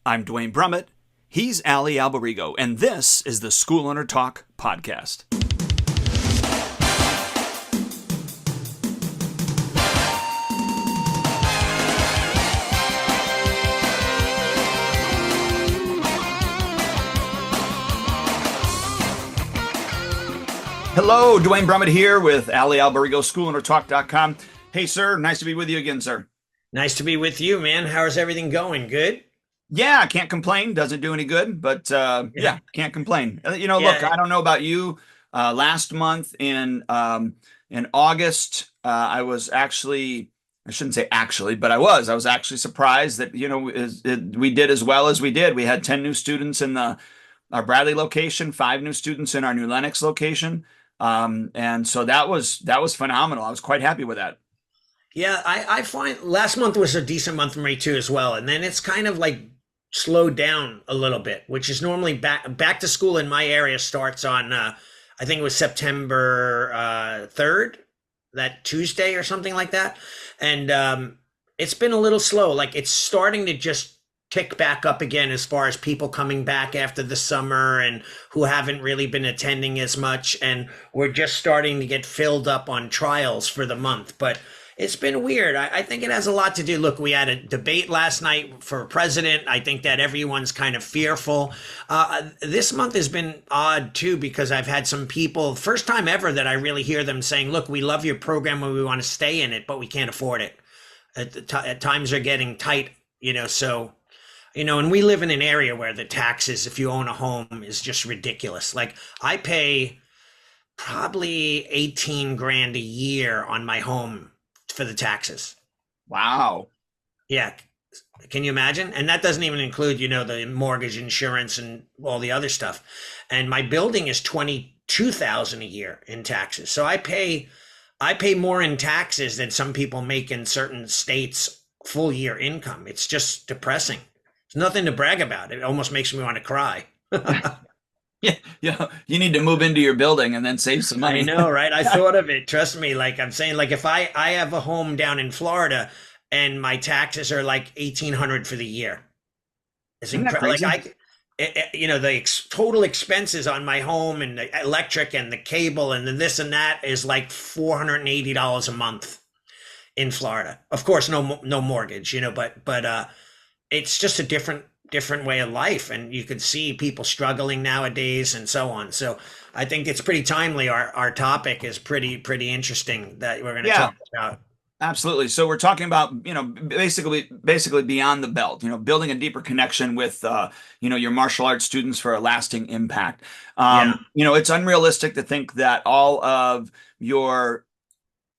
I'm Duane Brumitt. He's Allie Alberigo, and this is the School Owner Talk podcast. Hello, Duane Brumitt here with Allie Alberigo, schoolownertalk.com. Hey, sir, nice to be with you again, sir. Nice to be with you, man. How's everything going? Good? Yeah, can't complain. Doesn't do any good, but yeah, can't complain. Look, I don't know about you. Last month in August, I was actually, I shouldn't say actually, but I was actually surprised that, we did as well as we did. We had 10 new students in our Bradley location, 5 new students in our New Lenox location. And so that was phenomenal. I was quite happy with that. Yeah, I find last month was a decent month for me too as well. And then it's kind of like slowed down a little bit, which is normally back to school in my area starts on I think it was September 3rd, that Tuesday or something like that. And it's been a little slow. Like it's starting to just tick back up again as far as people coming back after the summer and who haven't really been attending as much. And we're just starting to get filled up on trials for the month. But it's been weird. I think it has a lot to do. Look, we had a debate last night for president. I think that everyone's kind of fearful. This month has been odd too, because I've had some people, first time ever that I really hear them saying, look, we love your program and we want to stay in it, but we can't afford it. At times are getting tight, so, and we live in an area where the taxes, if you own a home, is just ridiculous. Like I pay probably 18 grand a year on my home for the taxes. Wow. Yeah. Can you imagine? And that doesn't even include, the mortgage insurance and all the other stuff. And my building is 22,000 a year in taxes. So I pay more in taxes than some people make in certain states full year income. It's just depressing. There's nothing to brag about. It almost makes me want to cry. Yeah, you need to move into your building and then save some money. I know, right? I thought of it. Trust me. Like I'm saying, like if I have a home down in Florida and my taxes are like 1,800 for the year, it's incredible. Like the total expenses on my home and the electric and the cable and the this and that is like $480 a month in Florida. Of course, no mortgage, but it's just a different way of life, and you could see people struggling nowadays and so on. So I think it's pretty timely. Our topic is pretty interesting that we're going to talk about. Absolutely. So we're talking about, basically beyond the belt, building a deeper connection with, your martial arts students for a lasting impact. It's unrealistic to think that all of your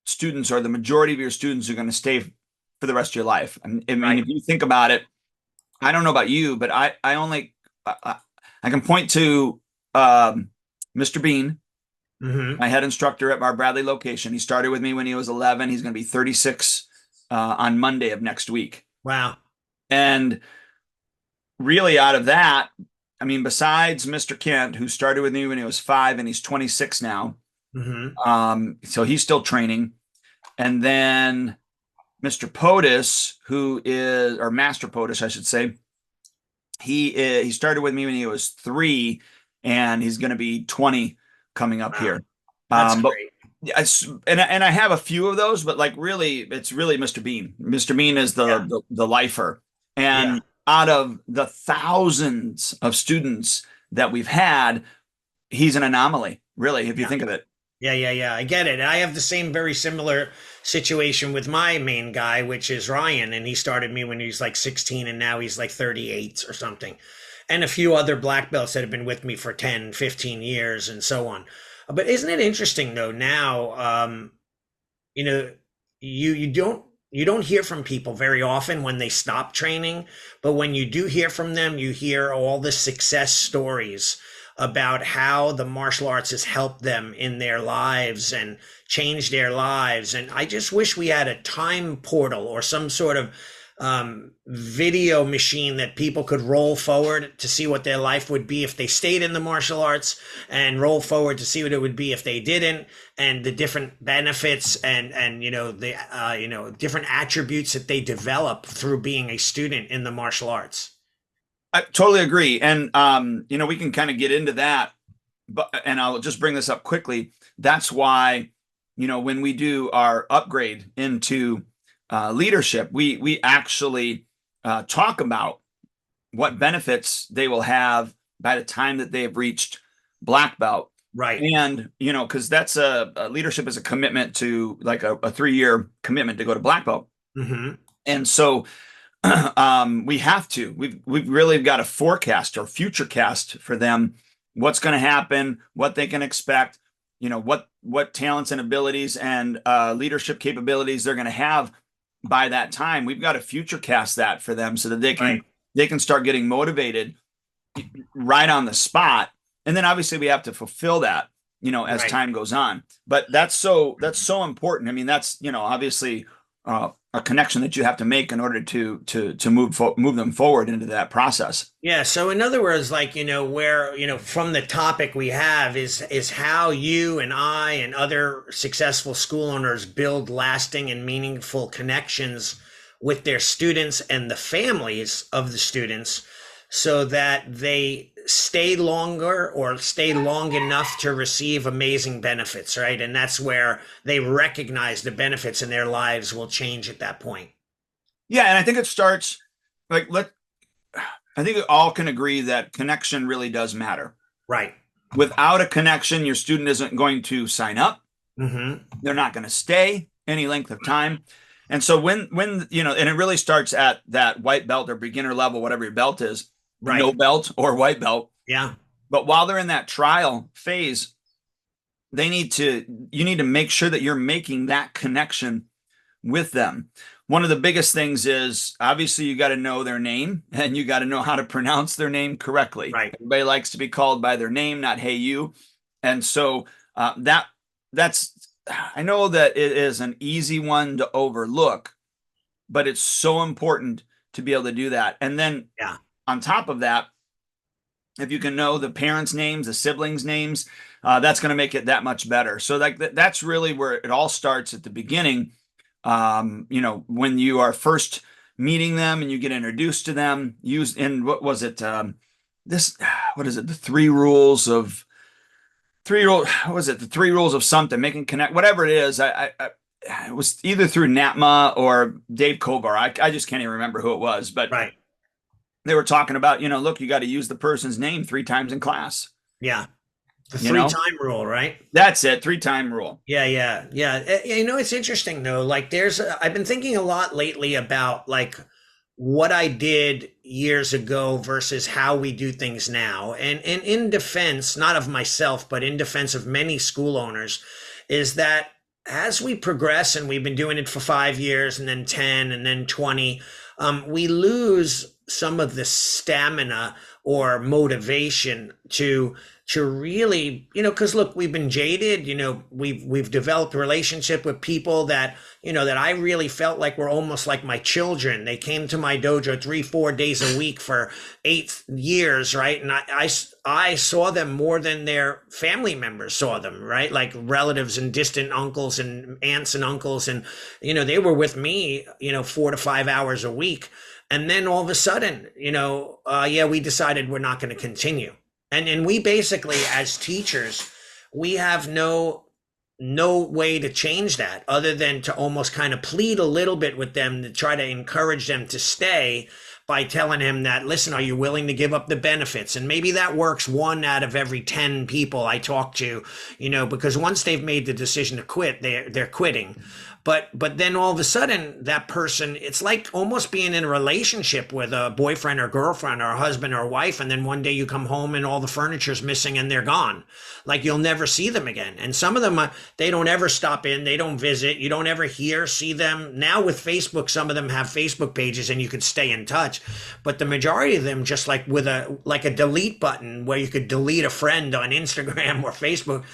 students or the majority of your students are going to stay for the rest of your life. If you think about it, I don't know about you, but I can point to Mr. Bean, my head instructor at our Bradley location. He started with me when he was 11. He's going to be 36 on Monday of next week. Wow. And really out of that, besides Mr. Kent, who started with me when he was 5 and he's 26 now. So he's still training. And then Mr. POTUS, or Master POTUS, I should say, he started with me when he was 3, and he's going to be 20 coming up here. That's great. And I have a few of those, but it's really Mr. Bean. Mr. Bean is the lifer, and out of the thousands of students that we've had, he's an anomaly, really, if you think of it. Yeah. I get it. I have the same very similar situation with my main guy, which is Ryan. And he started me when he was like 16 and now he's like 38 or something. And a few other black belts that have been with me for 10, 15 years and so on. But isn't it interesting though now, you don't hear from people very often when they stop training, but when you do hear from them, you hear all the success stories about how the martial arts has helped them in their lives and changed their lives. And I just wish we had a time portal or some sort of video machine that people could roll forward to see what their life would be if they stayed in the martial arts, and roll forward to see what it would be if they didn't, and the different benefits and the different attributes that they develop through being a student in the martial arts. I totally agree. And we can kind of get into that, but and I'll just bring this up quickly. That's why, when we do our upgrade into leadership, we actually talk about what benefits they will have by the time that they have reached black belt. Right. And, because that's a leadership is a commitment to like a 3-year commitment to go to black belt. Hmm. And so we have to. We've really got to forecast or future cast for them what's going to happen, what they can expect, what talents and abilities and leadership capabilities they're going to have by that time. We've got to future cast that for them so that Right. they can start getting motivated right on the spot. And then obviously we have to fulfill that, as Right. time goes on. But that's so important. I mean, that's, obviously a connection that you have to make in order to move them forward into that process. Yeah. So in other words, like, where, from the topic we have is how you and I and other successful school owners build lasting and meaningful connections with their students and the families of the students so that they stay longer or stay long enough to receive amazing benefits, right? And that's where they recognize the benefits and their lives will change at that point. Yeah, and I think it starts like let I think we all can agree that connection really does matter. Right. Without a connection, your student isn't going to sign up. Hmm. They're not going to stay any length of time. And so when and it really starts at that white belt or beginner level, whatever your belt is, no Right. belt or white belt. Yeah. But while they're in that trial phase, you need to make sure that you're making that connection with them. One of the biggest things is obviously you got to know their name and you got to know how to pronounce their name correctly. Right. Everybody likes to be called by their name, not hey you. And so that's I know that it is an easy one to overlook, but it's so important to be able to do that. And then Yeah. on top of that, if you can know the parents' names, the siblings' names, that's going to make it that much better. So that's really where it all starts at the beginning. When you are first meeting them and you get introduced to them, use in what was it? This what is it? The what was it? The 3 rules of something, making connect, whatever it is. It was either through Natma or Dave Kovar. I just can't even remember who it was, but Right. they were talking about, look, you got to use the person's name 3 times in class. Yeah. The You three know, time rule, right? that's it, 3 time rule. Yeah, yeah, yeah. It's interesting though. Like, I've been thinking a lot lately about like what I did years ago versus how we do things now. And in defense, not of myself, but in defense of many school owners, is that as we progress and we've been doing it for 5 years and then 10 and then 20, we lose some of the stamina or motivation to really, because look, we've been jaded, we've developed a relationship with people that, that I really felt like were almost like my children. They came to my dojo 3-4 days a week for 8 years, right? And I saw them more than their family members saw them, right? Like relatives and distant uncles and aunts and uncles. And, they were with me, 4 to 5 hours a week. And then all of a sudden, yeah, we decided we're not going to continue. And we basically, as teachers, we have no way to change that other than to almost kind of plead a little bit with them to try to encourage them to stay by telling him that, listen, are you willing to give up the benefits? And maybe that works 1 out of every 10 people I talk to, because once they've made the decision to quit, they're quitting. But then all of a sudden that person, it's like almost being in a relationship with a boyfriend or girlfriend or a husband or wife. And then one day you come home and all the furniture's missing and they're gone. Like you'll never see them again. And some of them, they don't ever stop in. They don't visit. You don't ever see them. Now with Facebook, some of them have Facebook pages and you could stay in touch. But the majority of them, just like with a delete button where you could delete a friend on Instagram or Facebook,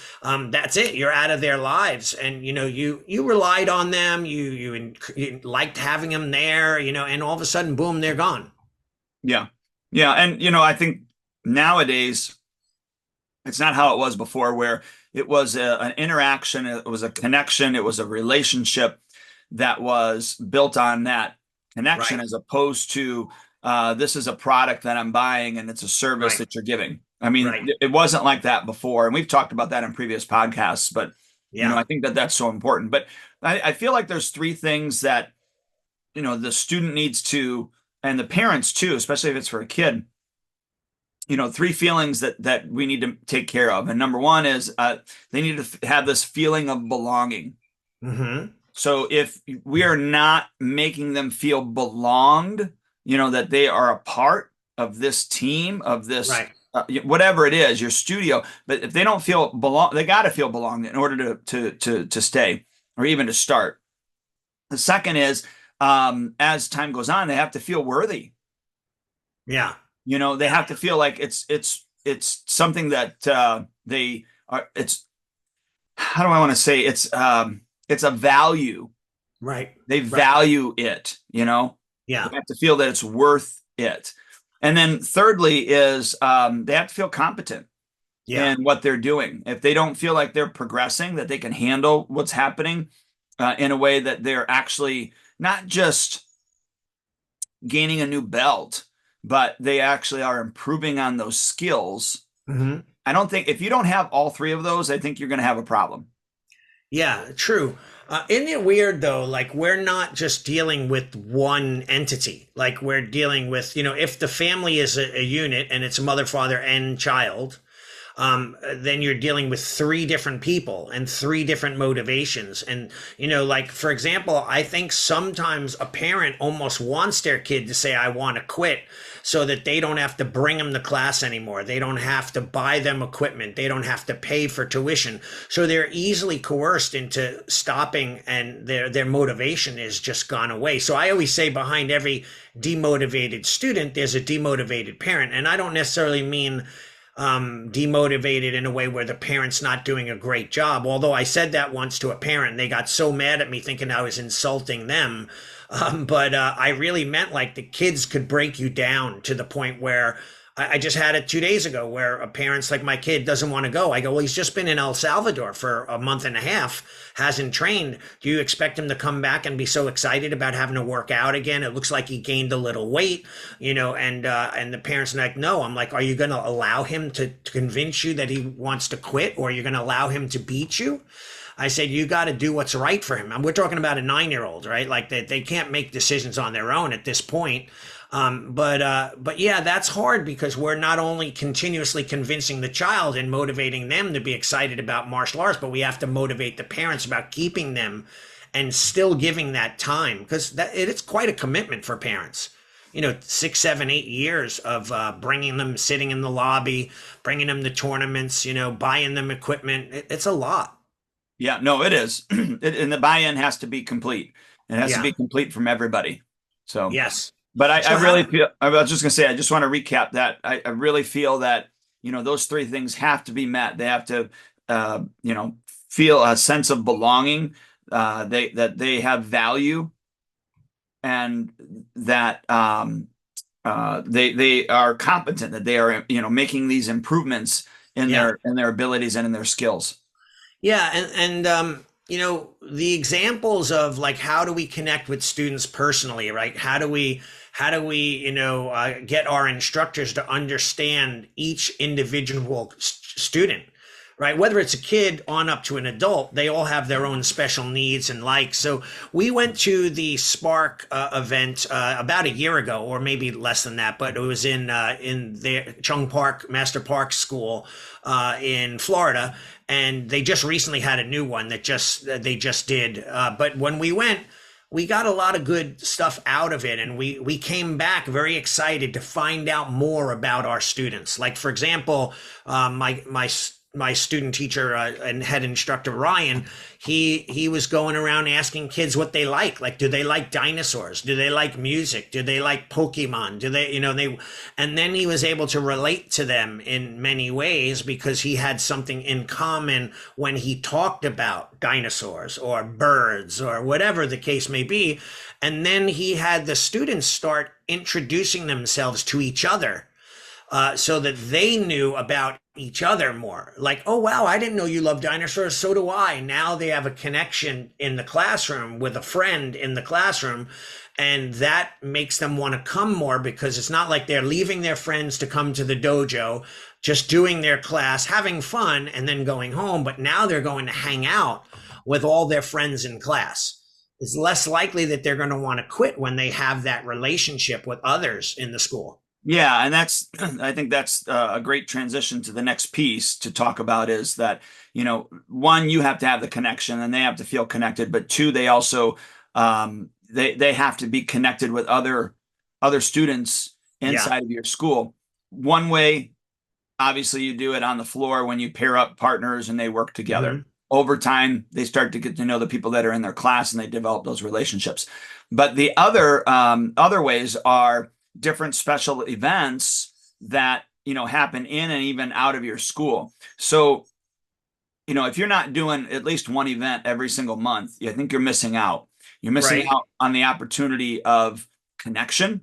that's it. You're out of their lives. And, you relied on them. You liked having them there, and all of a sudden, boom, they're gone. Yeah. Yeah. And, I think nowadays it's not how it was before, where it was an interaction, it was a connection, it was a relationship that was built on that connection Right. as opposed to this is a product that I'm buying and it's a service Right. that you're giving. I mean, Right. it wasn't like that before, and we've talked about that in previous podcasts. But Yeah. I think that that's so important. But I feel like there's three things that the student needs to, and the parents too, especially if it's for a kid. Three feelings that we need to take care of. And number one is they need to have this feeling of belonging. Mm-hmm. So if we are not making them feel belonged, that they are a part of this team, of this Right. whatever it is, your studio. But if they don't feel belong, they got to feel belonged in order to stay or even to start. The second is, as time goes on, they have to feel worthy. Yeah. They have to feel like it's something that they are. It's how do I want to say? It's a value. Right. They Right. value it. Yeah. They have to feel that it's worth it. And then thirdly is they have to feel competent Yeah. in what they're doing. If they don't feel like they're progressing, that they can handle what's happening in a way that they're actually not just gaining a new belt, but they actually are improving on those skills. Mm-hmm. I don't think if you don't have all three of those, I think you're going to have a problem. Yeah, true. Isn't it weird though? Like we're not just dealing with one entity. Like we're dealing with, if the family is a unit and it's mother, father, and child, then you're dealing with three different people and three different motivations. And, like, for example, I think sometimes a parent almost wants their kid to say, I want to quit so that they don't have to bring them to class anymore. They don't have to buy them equipment. They don't have to pay for tuition. So they're easily coerced into stopping and their motivation is just gone away. So I always say behind every demotivated student, there's a demotivated parent. And I don't necessarily mean demotivated in a way where the parent's not doing a great job. Although I said that once to a parent, they got so mad at me thinking I was insulting them. But I really meant like the kids could break you down to the point where I just had it 2 days ago where a parent's like, my kid doesn't want to go. I go, well, he's just been in El Salvador for a month and a half, hasn't trained. Do you expect him to come back and be so excited about having to work out again? It looks like he gained a little weight, and the parents are like, no. I'm like, are you going to allow him to convince you that he wants to quit, or are you going to allow him to beat you? I said, you got to do what's right for him. And we're talking about a 9-year-old, right? Like they can't make decisions on their own at this point. But yeah, that's hard because we're not only continuously convincing the child and motivating them to be excited about martial arts, but we have to motivate the parents about keeping them and still giving that time because it's quite a commitment for parents. 6, 7, 8 years of bringing them, sitting in the lobby, bringing them to tournaments, buying them equipment. It's a lot. Yeah, no, it is. And the buy-in has to be complete. It has to Yeah. be complete from everybody. So, Yes. but I So really how? feel, I was just going to say, I just want to recap that. I really feel that, those three things have to be met. They have to, feel a sense of belonging, that they have value and that, they are competent, that they are, making these improvements in Yeah. their abilities and in their skills. Yeah, and the examples of like how do we connect with students personally, right? How do we get our instructors to understand each individual student, right? Whether it's a kid on up to an adult, they all have their own special needs and likes. So we went to the Spark event about a year ago, or maybe less than that, but it was in the Chung Park Master Park School in Florida, and they just recently had a new one they just did. But when we went, we got a lot of good stuff out of it, and we came back very excited to find out more about our students. Like for example, my student teacher and head instructor Ryan, he was going around asking kids what they like do they like dinosaurs, do they like music, do they like Pokemon, do they and then he was able to relate to them in many ways because he had something in common when he talked about dinosaurs or birds or whatever the case may be. And then he had the students start introducing themselves to each other so that they knew about each other more. Like, oh wow, I didn't know you love dinosaurs, so do I. Now they have a connection in the classroom with a friend in the classroom, and that makes them want to come more, because it's not like they're leaving their friends to come to the dojo, just doing their class, having fun, and then going home. But now they're going to hang out with all their friends in class. It's less likely that they're going to want to quit when they have that relationship with others in the school. Yeah, and that's I think that's a great transition to the next piece to talk about is that, one, you have to have the connection and they have to feel connected, but two, they also they have to be connected with other students Yeah. inside of your school. One way, obviously, you do it on the floor when you pair up partners and they work together. Hmm. Over time, they start to get to know the people that are in their class and they develop those relationships. But the other ways are different special events that happen in and even out of your school. So if you're not doing at least one event every single month, I think you're missing out. You're missing Right. out on the opportunity of connection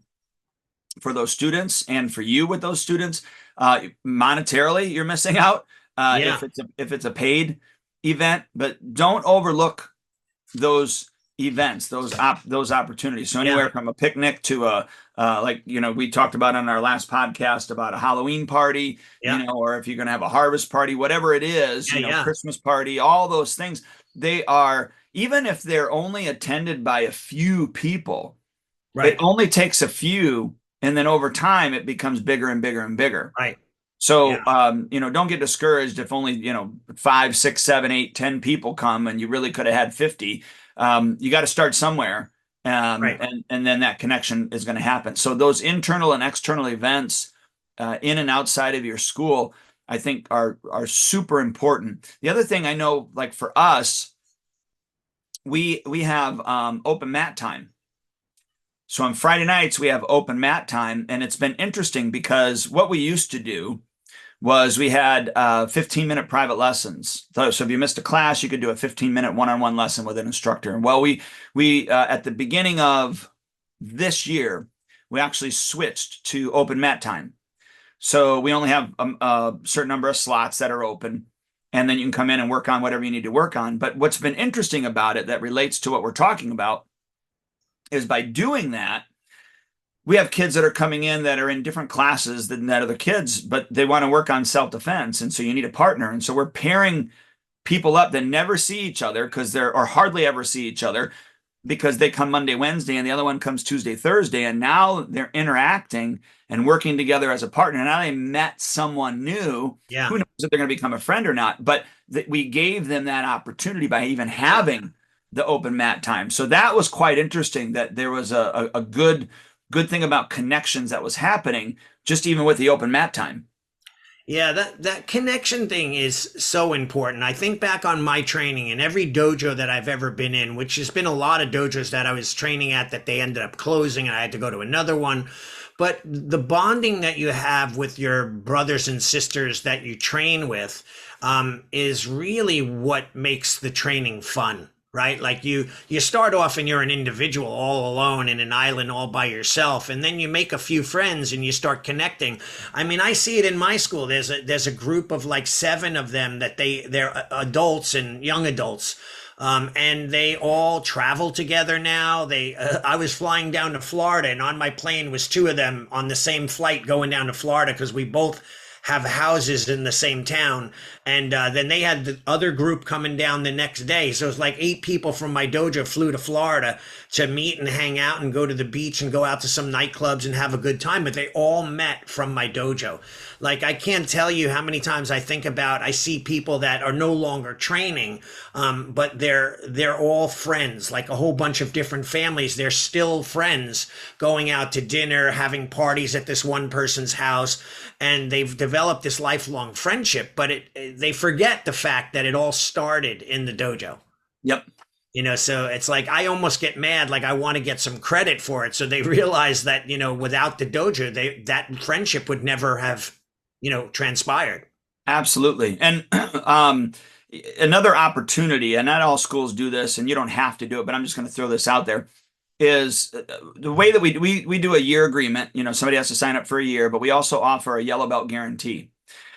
for those students and for you with those students. Monetarily, you're missing out Yeah. if it's a paid event, but don't overlook those events, those opportunities. So Yeah. anywhere from a picnic to a like we talked about on our last podcast about a Halloween party, Yeah. or if you're going to have a harvest party, whatever it is, Yeah. Yeah. Christmas party, all those things. They are, even if they're only attended by a few people, it Right. only takes a few, and then over time it becomes bigger and bigger and bigger. Right. So, Yeah. don't get discouraged if only, five, six, seven, eight, 10 people come and you really could have had 50. You got to start somewhere. Right. And then that connection is going to happen. So those internal and external events, in and outside of your school, I think are super important. The other thing I know, like for us, we have, open mat time. So on Friday nights, we have open mat time. And it's been interesting because what we used to do was we had 15-minute private lessons. So if you missed a class, you could do a 15-minute one-on-one lesson with an instructor. And well, we at the beginning of this year, we actually switched to open mat time. So we only have a certain number of slots that are open, and then you can come in and work on whatever you need to work on. But what's been interesting about it that relates to what we're talking about is by doing that, we have kids that are coming in that are in different classes than that other kids, but they want to work on self-defense. And so you need a partner. And so we're pairing people up that never see each other because they're or hardly ever see each other because they come Monday, Wednesday, and the other one comes Tuesday, Thursday. And now they're interacting and working together as a partner. Now they met someone new. Yeah. Who knows if they're going to become a friend or not? But we gave them that opportunity by even having the open mat time. So that was quite interesting that there was a good thing about connections that was happening just even with the open mat time. Yeah, that connection thing is so important. I think back on my training in every dojo that I've ever been in, which has been a lot of dojos that I was training at that they ended up closing and I had to go to another one. But the bonding that you have with your brothers and sisters that you train with, is really what makes the training fun. Right? Like you start off and you're an individual all alone in an island all by yourself, and then you make a few friends and you start connecting. I mean, I see it in my school. There's a group of like seven of them that they're adults and young adults. And they all travel together now. I was flying down to Florida, and on my plane was two of them on the same flight going down to Florida because we both have houses in the same town. And then they had the other group coming down the next day. So it was like 8 people from my dojo flew to Florida to meet and hang out and go to the beach and go out to some nightclubs and have a good time. But they all met from my dojo. Like, I can't tell you how many times I see people that are no longer training, but they're all friends, like a whole bunch of different families. They're still friends, going out to dinner, having parties at this one person's house, and they've developed this lifelong friendship. But they forget the fact that it all started in the dojo. Yep. So it's like I almost get mad, like I want to get some credit for it. So they realize that, without the dojo, that friendship would never have, transpired. Absolutely. And another opportunity, and not all schools do this, and you don't have to do it, but I'm just going to throw this out there. is the way that we do a year agreement. Somebody has to sign up for a year, but we also offer a yellow belt guarantee.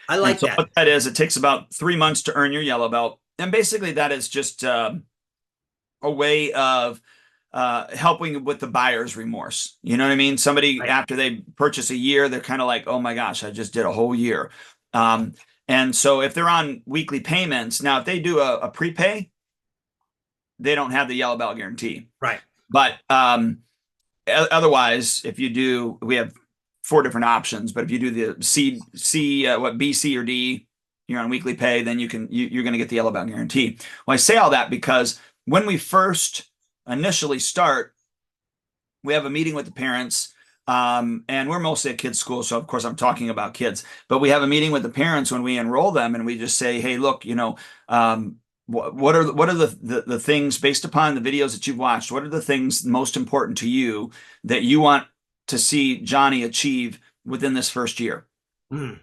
I And like so that. what that is, it takes about 3 months to earn your yellow belt. And basically that is just a way of helping with the buyer's remorse. You know what I mean? Somebody, Right. after they purchase a year, they're kind of like, oh my gosh, I just did a whole year. Um, and so if they're on weekly payments, now if they do a prepay, they don't have the yellow belt guarantee. Right. But otherwise, if you do, we have four different options. But if you do the B, C, or D, you're on weekly pay, then you're going to get the yellow belt guarantee. Well, I say all that because when we first initially start, we have a meeting with the parents. And we're mostly a kids school, so of course I'm talking about kids. But we have a meeting with the parents when we enroll them, and we just say, "Hey, look, what are the things based upon the videos that you've watched? What are the things most important to you that you want to see Johnny achieve within this first year?" Mm.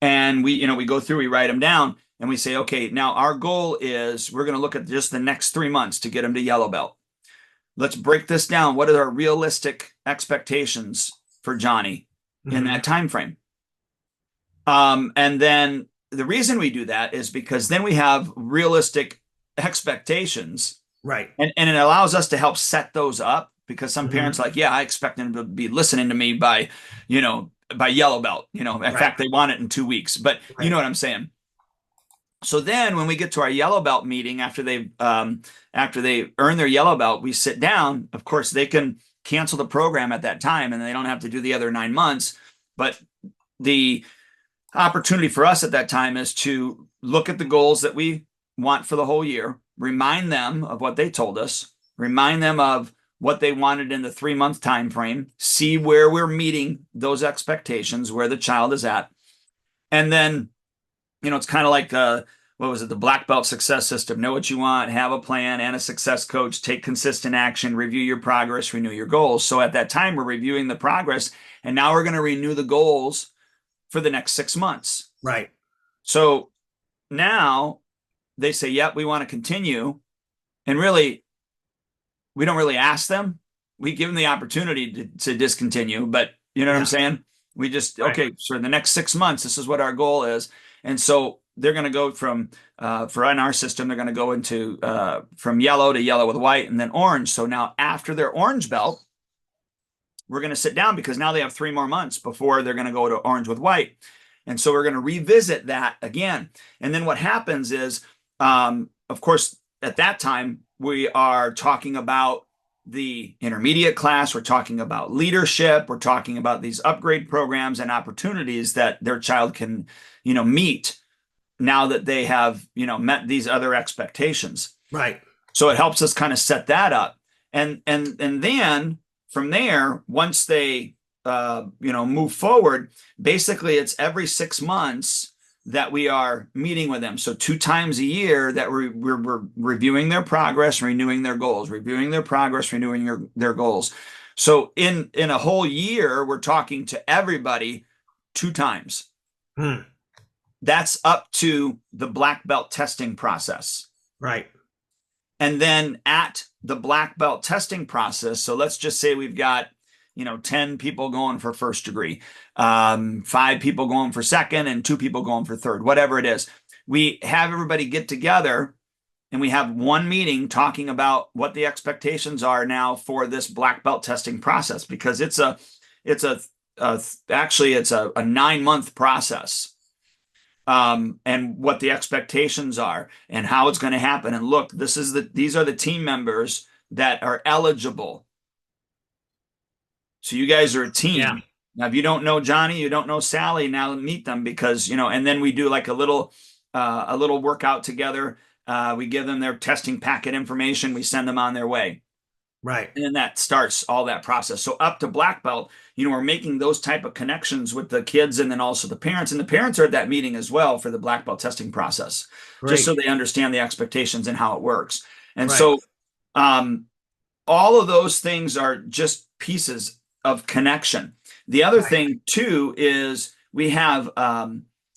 And we go through, we write them down, and we say, "Okay, now our goal is we're going to look at just the next 3 months to get him to yellow belt. Let's break this down. What are our realistic expectations for Johnny in Hmm. that time frame?" And then the reason we do that is because then we have realistic expectations, Right. and it allows us to help set those up, because some Hmm. parents are like, yeah, I expect them to be listening to me by yellow belt. In Right. fact, they want it in 2 weeks, but you Right. know what I'm saying. So then when we get to our yellow belt meeting, after they earn their yellow belt, we sit down. Of course, they can cancel the program at that time and they don't have to do the other 9 months. But the opportunity for us at that time is to look at the goals that we want for the whole year, remind them of what they told us, remind them of what they wanted in the 3 month time frame, see where we're meeting those expectations, where the child is at. And then, it's kind of like what was it, the black belt success system: know what you want, have a plan and a success coach, take consistent action, review your progress, renew your goals. So at that time, we're reviewing the progress, and now we're going to renew the goals for the next 6 months. Right. So now they say, yep, we want to continue. And really, we don't really ask them. We give them the opportunity to discontinue, but you know what I'm Yeah. saying? We just, Right. okay, so in the next 6 months, this is what our goal is. And so they're going to go for in our system, they're going to go into from yellow to yellow with white and then orange. So now after their orange belt, we're going to sit down because now they have 3 more months before they're going to go to orange with white. And so we're going to revisit that again. And then what happens is, of course, at that time, we are talking about the intermediate class. We're talking about leadership. We're talking about these upgrade programs and opportunities that their child can, meet now that they have, met these other expectations. Right. So it helps us kind of set that up. And then from there, once they move forward, basically it's every 6 months that we are meeting with them. So 2 times a year that we're reviewing their progress, renewing their goals, reviewing their progress, renewing their goals. So in a whole year, we're talking to everybody 2 times. Mm. That's up to the black belt testing process. Right. And then at the black belt testing process, so let's just say we've got, 10 people going for first degree, 5 people going for second, and 2 people going for third, whatever it is. We have everybody get together and we have one meeting talking about what the expectations are now for this black belt testing process, because actually it's a 9 month process. And what the expectations are and how it's going to happen. And look, these are the team members that are eligible. So you guys are a Yeah. team. Now, if you don't know Johnny, you don't know Sally, now meet them, because, and then we do like a little workout together. We give them their testing packet information. We send them on their way. Right. And then that starts all that process. So up to black belt, we're making those type of connections with the kids and then also the parents. And the parents are at that meeting as well for the black belt testing process, just so Great. they understand the expectations and how it works. And Right. so um, all of those things are just pieces of connection. The other Right. thing too is we have,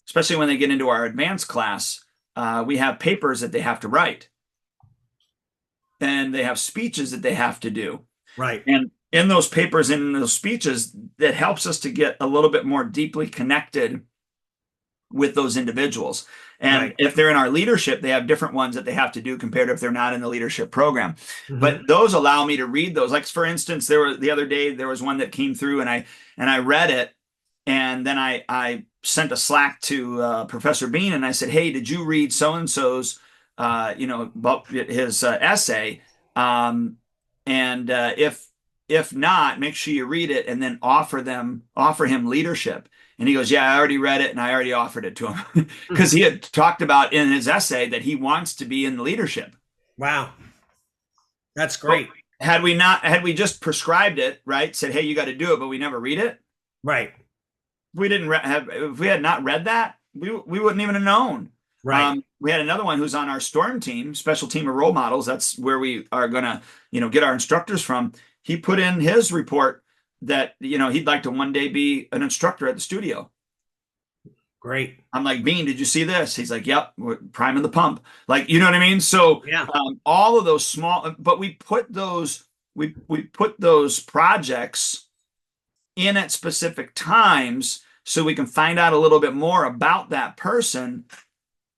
especially when they get into our advanced class, we have papers that they have to write and they have speeches that they have to do. Right. And in those papers and in those speeches, that helps us to get a little bit more deeply connected with those individuals. And Right. if they're in our leadership, they have different ones that they have to do compared to if they're not in the leadership program. But Hmm. those allow me to read those. Like for instance, there were the other day there was one that came through and I read it and then I sent a Slack to Professor Bean and I said, "Hey, did you read so and so's about his essay? Um, and if not, make sure you read it and then offer him leadership." And he goes, "Yeah, I already read it and I already offered it to him." Because he had talked about in his essay that he wants to be in the leadership. Wow. That's But great. had we just prescribed it, right? Said, "Hey, you got to do it," but we never read it. Right. We didn't have if we had not read that, we wouldn't even have known. Right. We had another one who's on our storm team, special team of role models. That's where we are gonna, get our instructors from. He put in his report that he'd like to one day be an instructor at the studio. Great. I'm like, "Bean, did you see this?" He's like, "Yep, we're priming the pump." Like, you know what I mean? So Yeah. all of those small, but we put those projects in at specific times so we can find out a little bit more about that person.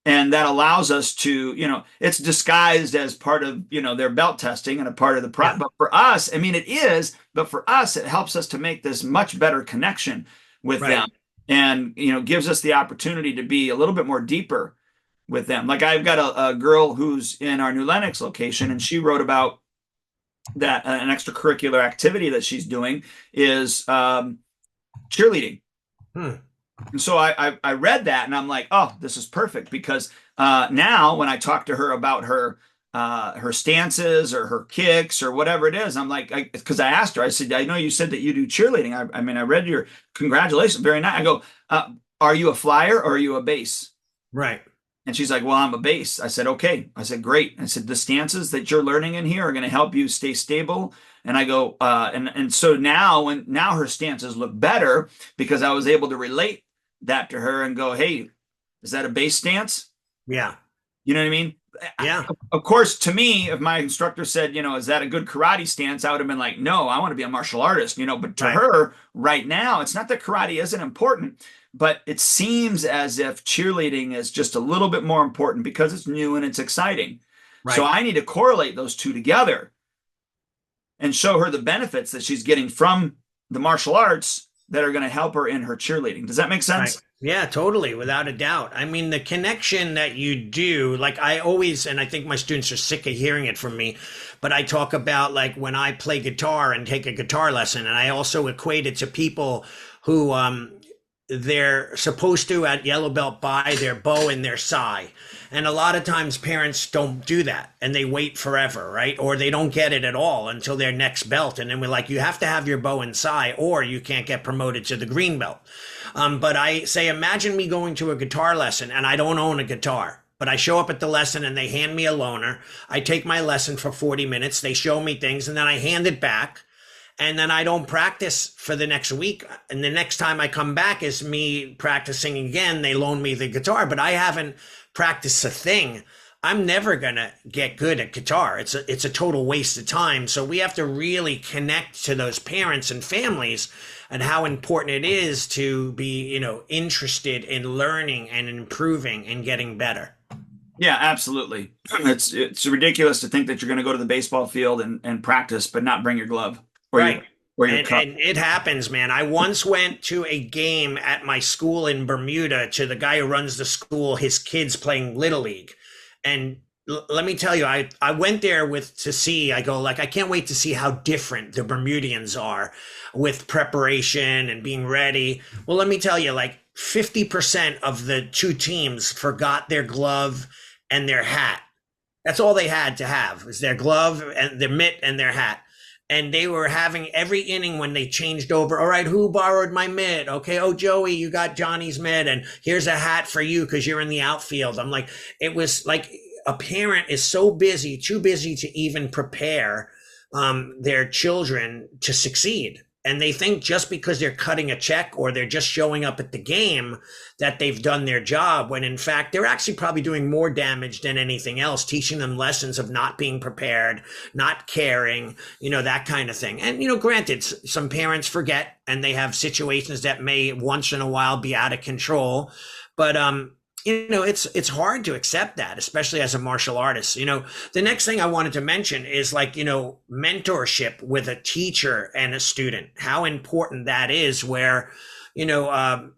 And that allows us to, it's disguised as part of, their belt testing and a part of the Yeah. but for us, I mean, it is, but for us, it helps us to make this much better connection with Right. them and, gives us the opportunity to be a little bit more deeper with them. Like I've got a girl who's in our New Lenox location and she wrote about that an extracurricular activity that she's doing is cheerleading. Hmm. And so I read that and I'm like, "Oh, this is perfect," because now when I talk to her about her stances or her kicks or whatever it is, I'm like, because I asked her, I said, "I know you said that you do cheerleading. I mean, I read your congratulations, very nice." I go, "Are you a flyer or are you a base?" Right. And she's like, "Well, I'm a base." I said, "Okay." I said, "Great." I said, "The stances that you're learning in here are going to help you stay stable." And I go, and so now her stances look better because I was able to relate that to her and go, "Hey, is that a base stance?" Yeah. You know what I mean? Yeah. Of course, to me, if my instructor said, "Is that a good karate stance?" I would have been like, "No, I want to be a martial artist." But to Right. her, right now, it's not that karate isn't important, but it seems as if cheerleading is just a little bit more important because it's new and it's exciting. So Right. I need to correlate those two together and show her the benefits that she's getting from the martial arts that are going to help her in her cheerleading. Does that make Right. sense? Yeah, totally, without a doubt. I mean, the connection that you do, like I always, and I think my students are sick of hearing it from me, but I talk about like when I play guitar and take a guitar lesson, and I also equate it to people who they're supposed to at yellow belt buy their bow and their sai, and a lot of times parents don't do that and they wait forever, right? Or they don't get it at all until their next belt, and then we're like, you have to have your bow and sai or you can't get promoted to the green belt. But I say, imagine me going to a guitar lesson and I don't own a guitar, but I show up at the lesson and they hand me a loaner. I take my lesson for 40 minutes, they show me things, and then I hand it back, and then I don't practice for the next week. And the next time I come back is me practicing again. They loan me the guitar, but I haven't practiced a thing. I'm never gonna get good at guitar. It's a total waste of time. So we have to really connect to those parents and families and how important it is to be, interested in learning and improving and getting better. Yeah, absolutely. It's ridiculous to think that you're going to go to the baseball field and practice, but not bring your glove or your Right. cup. And it happens, man. I once went to a game at my school in Bermuda to the guy who runs the school, his kids playing Little League. And let me tell you, I went there to see, I go like, I can't wait to see how different the Bermudians are with preparation and being ready. Well, let me tell you, like 50% of the two teams forgot their glove and their hat. That's all they had to have was their glove and their mitt and their hat. And they were having every inning when they changed over. All right, who borrowed my mitt? Okay, oh, Joey, you got Johnny's mitt, and here's a hat for you because you're in the outfield. I'm like, it was like a parent is so busy, too busy to even prepare their children to succeed. And they think just because they're cutting a check or they're just showing up at the game that they've done their job, when in fact they're actually probably doing more damage than anything else, teaching them lessons of not being prepared, not caring, that kind of thing. And granted, some parents forget and they have situations that may once in a while be out of control, but it's hard to accept that, especially as a martial artist. The next thing I wanted to mention is like, mentorship with a teacher and a student, how important that is, where, you know,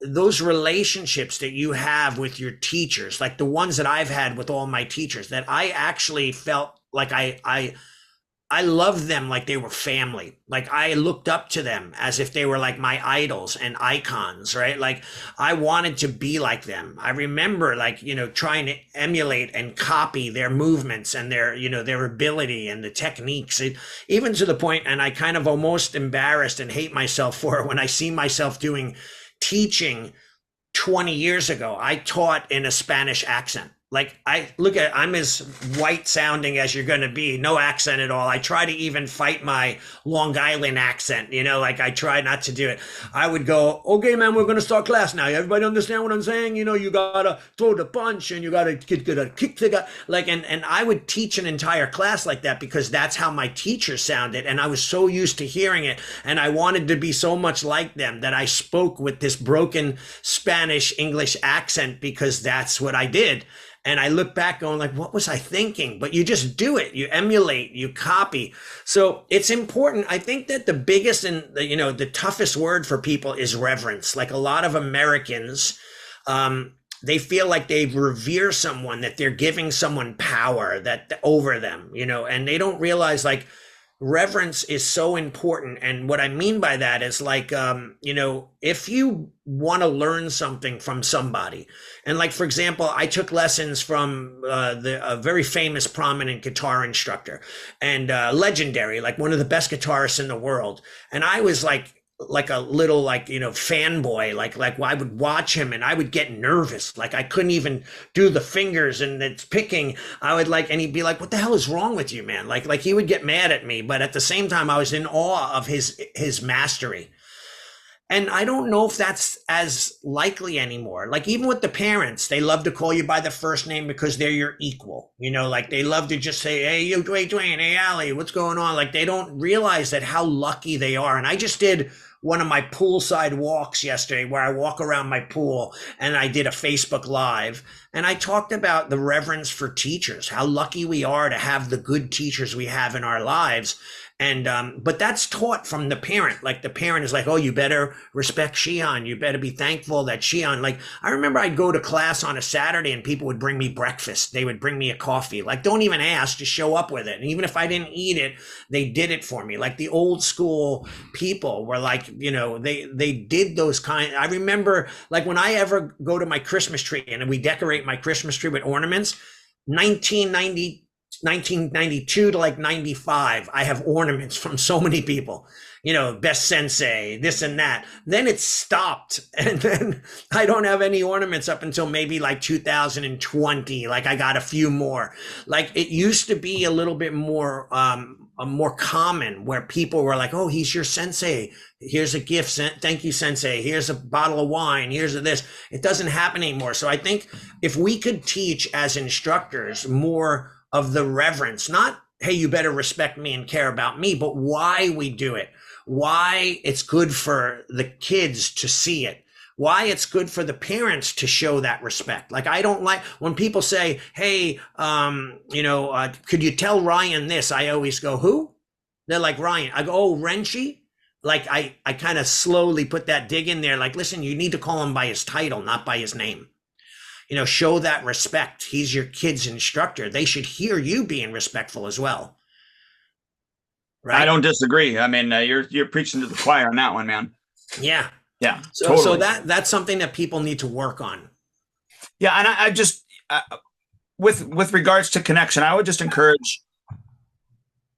those relationships that you have with your teachers, like the ones that I've had with all my teachers, that I actually felt like I loved them like they were family. Like I looked up to them as if they were like my idols and icons, right? Like I wanted to be like them. I remember like, trying to emulate and copy their movements and their ability and the techniques, even to the point, and I kind of almost embarrassed and hate myself for it when I see myself doing teaching 20 years ago. I taught in a Spanish accent. Like I'm as white sounding as you're going to be, no accent at all. I try to even fight my Long Island accent, like I try not to do it. I would go, okay, man, we're going to start class now. Everybody understand what I'm saying? You got to throw the punch and you got to get a kick the guy. Like, and I would teach an entire class like that because that's how my teacher sounded. And I was so used to hearing it. And I wanted to be so much like them that I spoke with this broken Spanish English accent because that's what I did. And I look back going like, what was I thinking? But you just do it. You emulate, you copy. So it's important. I think that the biggest and the toughest word for people is reverence. Like a lot of Americans, they feel like they revere someone, that they're giving someone power that over them, and they don't realize like reverence is so important. And what I mean by that is like, if you want to learn something from somebody, and like, for example, I took lessons from a very famous, prominent guitar instructor and legendary, like one of the best guitarists in the world. And I was like a little fanboy, like I would watch him and I would get nervous. Like I couldn't even do the fingers and it's picking. I would and he'd be like, what the hell is wrong with you, man? Like he would get mad at me, but at the same time, I was in awe of his mastery. And I don't know if that's as likely anymore. Like even with the parents, they love to call you by the first name because they're your equal. Like they love to just say, hey, you, Duane, hey, Allie, what's going on? Like they don't realize that how lucky they are. And I just did one of my poolside walks yesterday where I walk around my pool and I did a Facebook Live and I talked about the reverence for teachers, how lucky we are to have the good teachers we have in our lives. And but that's taught from the parent. Like the parent is like, oh, you better respect Shihan. You better be thankful that Shihan. Like I remember I'd go to class on a Saturday and people would bring me breakfast. They would bring me a coffee. Like don't even ask, just show up with it. And even if I didn't eat it, they did it for me. Like the old school people were like, they did those kind. I remember like when I ever go to my Christmas tree and we decorate my Christmas tree with ornaments, 1992 to like 95, I have ornaments from so many people, best sensei, this and that. Then it stopped. And then I don't have any ornaments up until maybe like 2020. Like I got a few more. Like it used to be a little bit more, more common where people were like, oh, he's your sensei. Here's a gift. Thank you, sensei. Here's a bottle of wine. Here's this. It doesn't happen anymore. So I think if we could teach as instructors more of the reverence, not, hey, you better respect me and care about me, but why we do it, why it's good for the kids to see it, why it's good for the parents to show that respect. Like, I don't like when people say, hey, could you tell Ryan this? I always go, who? They're like, Ryan. I go, oh, Renchi. Like I kind of slowly put that dig in there. Like, listen, you need to call him by his title, not by his name. Show that respect. He's your kid's instructor. They should hear you being respectful as well. I Right? don't disagree. I mean, you're preaching to the choir on that one, man. Yeah. Yeah, So totally. that's something that people need to work on. Yeah, and I just with regards to connection, I would just encourage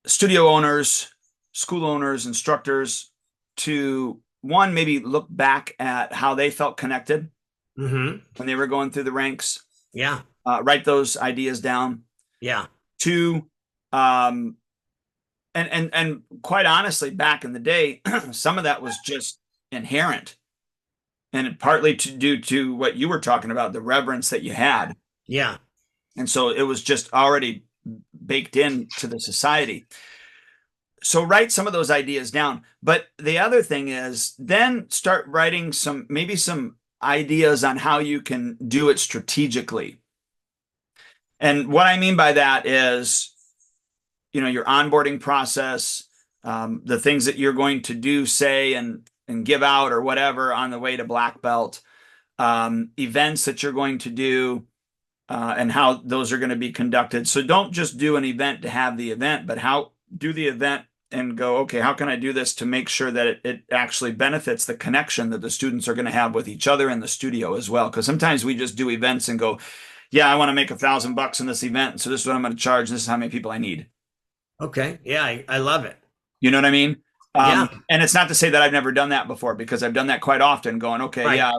studio owners, school owners, instructors to one, maybe look back at how they felt connected Mm-hmm. when they were going through the ranks. Yeah. Write those ideas down. Yeah. Two, um, and quite honestly, back in the day, some of that was just inherent, and partly to due to what you were talking about, the reverence that you had. Yeah, And so it was just already baked into the society. So write some of those ideas down. But the other thing is then start writing maybe some ideas on how you can do it strategically. And what I mean by that is, your onboarding process, the things that you're going to do, say, and give out or whatever on the way to black belt, events that you're going to do, and how those are going to be conducted. So don't just do an event to have the event, but how do the event and go, okay, how can I do this to make sure that it actually benefits the connection that the students are going to have with each other in the studio as well? Because sometimes we just do events and go, yeah, I want to make $1,000 in this event, so this is what I'm going to charge. This is how many people I need. okay, yeah, I love it. You know what I mean? Yeah, And it's not to say that I've never done that before, because I've done that quite often, going, okay, right, yeah,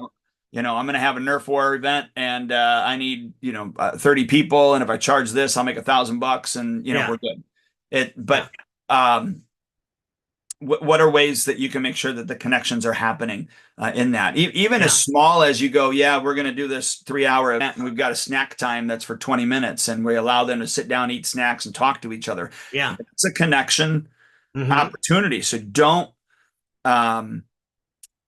I'm going to have a Nerf war event, and I need, 30 people. And if I charge this, I'll make $1,000, and, yeah, we're good. yeah, But um, what are ways that you can make sure that the connections are happening in that? Even as yeah, small as you go, yeah, we're going to do this 3-hour event, and we've got a snack time that's for 20 minutes, and we allow them to sit down, eat snacks, and talk to each other. yeah. It's a connection Hmm. opportunity. So um,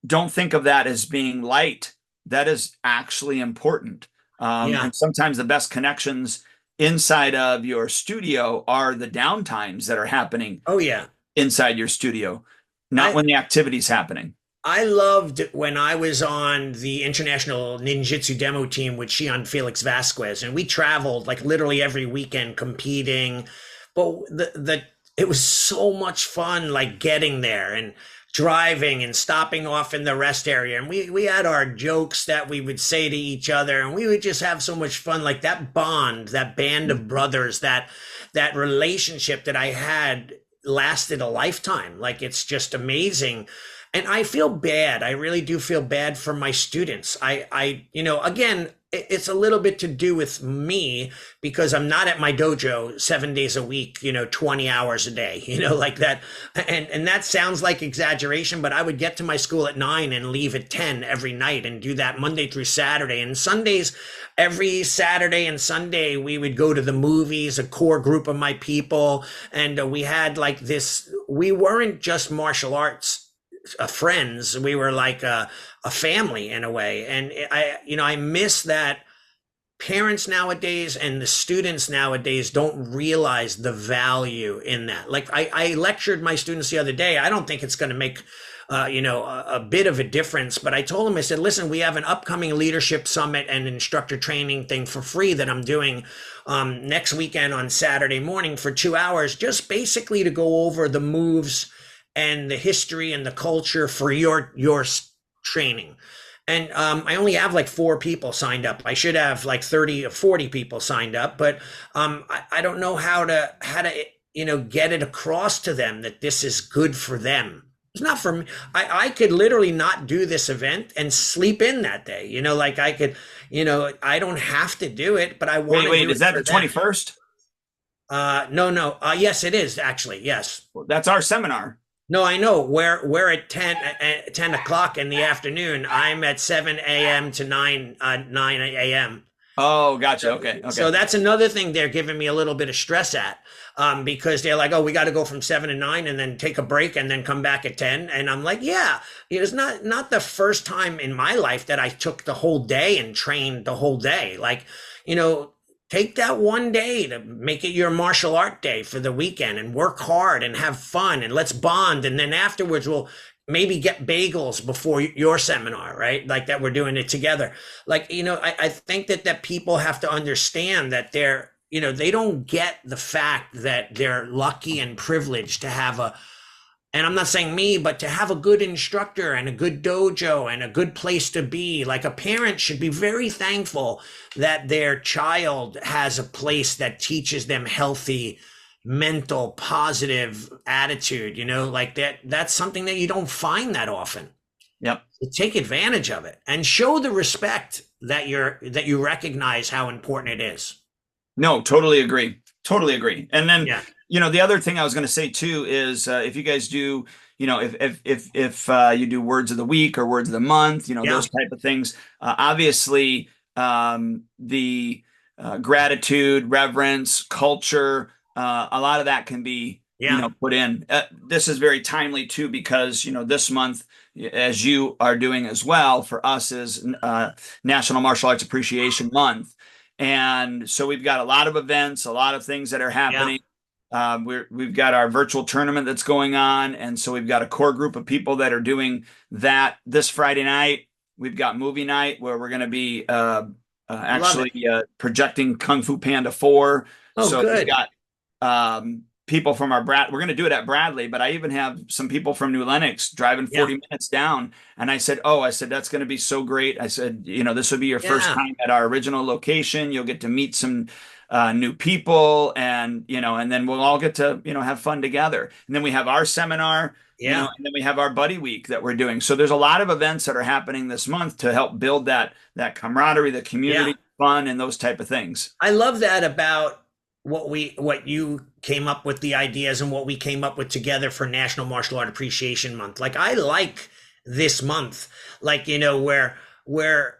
don't think of that as being light. That is actually important. Yeah. And sometimes the best connections inside of your studio are the downtimes that are happening Oh yeah. inside your studio, not I when the activity's happening. I loved when I was on the international ninjutsu demo team with Shihan Felix Vasquez, and we traveled like literally every weekend competing. But the it was so much fun, like getting there and driving and stopping off in the rest area. And we had our jokes that we would say to each other, and we would just have so much fun. Like that bond, that band of brothers, that relationship that I had lasted a lifetime. Like it's just amazing. And I feel bad. I really do feel bad for my students. Again, it's a little bit to do with me because I'm not at my dojo 7 days a week, 20 hours a day, like that. And that sounds like exaggeration, but I would get to my school at 9 and leave at 10 every night and do that Monday through Saturday. And Sundays, every Saturday and Sunday, we would go to the movies, a core group of my people. And we had like this, we weren't just martial arts friends. We were like a family in a way. And I miss that parents nowadays and the students nowadays don't realize the value in that. Like I lectured my students the other day. I don't think it's going to make a bit of a difference. But I told them, I said, listen, we have an upcoming leadership summit and instructor training thing for free that I'm doing next weekend on Saturday morning for 2 hours, just basically to go over the moves and the history and the culture for your training. And I only have like 4 people signed up. I should have like 30 or 40 people signed up, but I don't know how to get it across to them that this is good for them. It's not for me. I could literally not do this event and sleep in that day. Like I could, I don't have to do it, but I want Wait, to do wait, is it that for the them. 21st? No, no. Yes, it is actually. Yes. Well, that's our seminar. No, I know. We're at 10 o'clock in the afternoon. I'm at 7 a.m. to 9 a.m. Oh, gotcha. So, Okay, so okay. that's another thing they're giving me a little bit of stress at, because they're like, oh, we got to go from 7 to 9 and then take a break and then come back at 10. And I'm like, yeah, it's not the first time in my life that I took the whole day and trained the whole day. Like, take that one day to make it your martial art day for the weekend and work hard and have fun and let's bond. And then afterwards, we'll maybe get bagels before your seminar, right? Like that we're doing it together. Like, I think that people have to understand that they don't get the fact that they're lucky and privileged to have and I'm not saying me, but to have a good instructor and a good dojo and a good place to be. Like a parent should be very thankful that their child has a place that teaches them healthy, mental, positive attitude, like that's something that you don't find that often. Yep. So take advantage of it and show the respect that you recognize how important it is. No, totally agree. Totally agree. And then, Yeah. the other thing I was going to say too is if you guys do, if you do words of the week or words of the month, Yeah. those type of things, obviously the gratitude, reverence, culture, a lot of that can be, Yeah. put in. This is very timely too because, this month, as you are doing as well, for us is National Martial Arts Appreciation Month. And so we've got a lot of events, a lot of things that are Yeah. happening. We've got our virtual tournament that's going on. And so we've got a core group of people that are doing that this Friday night. We've got movie night where we're going to be Love it. actually projecting Kung Fu Panda 4. Oh, So we've good. got people from we're going to do it at Bradley, but I even have some people from New Lenox driving Yeah. 40 minutes down. And I said, that's going to be so great. I said, this will be your first Yeah. time at our original location. You'll get to meet some new people and then we'll all get to, have fun together. And then we have our seminar, Yeah. and then we have our buddy week that we're doing. So there's a lot of events that are happening this month to help build that camaraderie, the Yeah. community, fun, and those type of things. I love that about what you came up with the ideas and what we came up with together for National Martial Art Appreciation Month. Like I like this month, like where